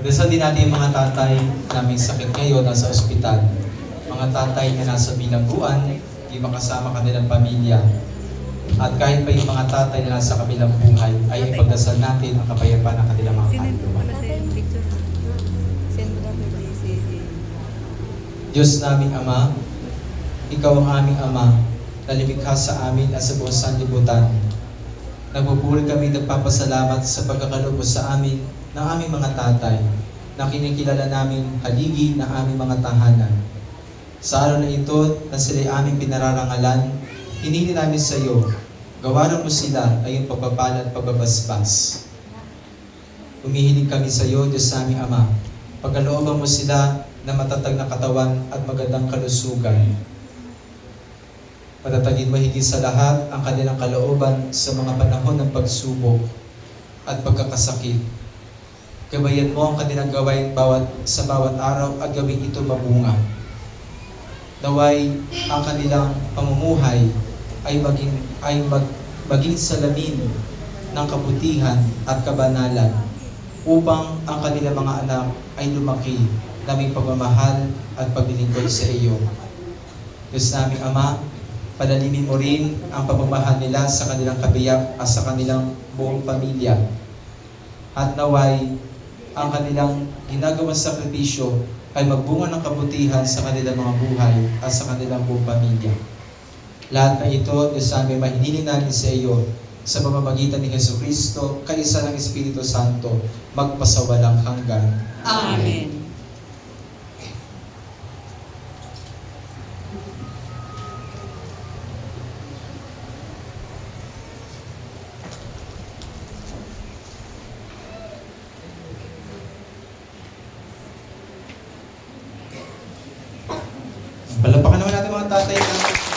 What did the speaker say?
Dasal din natin yung mga tatay naming sakit ngayon nasa ospital. Mga tatay na nasa bilangguan, di makasama kanilang pamilya. At kahit pa yung mga tatay na nasa kabilang buhay, ay ipagdasal natin ang kapayapaan ng kanilang mga kaluluwa. Diyos naming Ama, Ikaw ang aming Ama, na lumikha sa amin at sa buong sanlibutan. Nagpupuri kami nagpapasalamat sa pagkakaloob sa amin ng aming mga tatay na kinikilala namin haligi ng aming mga tahanan. Sa araw na ito na sila'y aming pinararangalan, hinili namin sa iyo, gawaran mo sila ay iyong pagpapala at pagbabasbas. Humihiling kami sa iyo, Diyos aming Ama, pagkalooban mo sila na matatag na katawan at magandang kalusugan. Patatagin mo higit sa lahat ang kanilang kalooban sa mga panahon ng pagsubok at pagkakasakit. Gabayan mo ang kanilang gawain sa bawat araw at gawing ito mabunga. Naway ang kanilang pamumuhay ay maging salamin ng kabutihan at kabanalan upang ang kanilang mga anak ay lumaki na may pagmamahal at paglilingkod sa iyo. Diyos naming Ama, palalimin mo rin ang pagmamahal nila sa kanilang kabiyak at sa kanilang buong pamilya. At naway, ang kanilang ginagawang sakripisyo ay magbunga ng kabutihan sa kanilang mga buhay at sa kanilang buong pamilya. Lahat na ito, Diyos namin, mahinilin namin sa iyo sa pamamagitan ni Jesucristo, kaisa ng Espiritu Santo, magpasawalang hanggan. Amen. Palapakan naman natin mga tatay natin.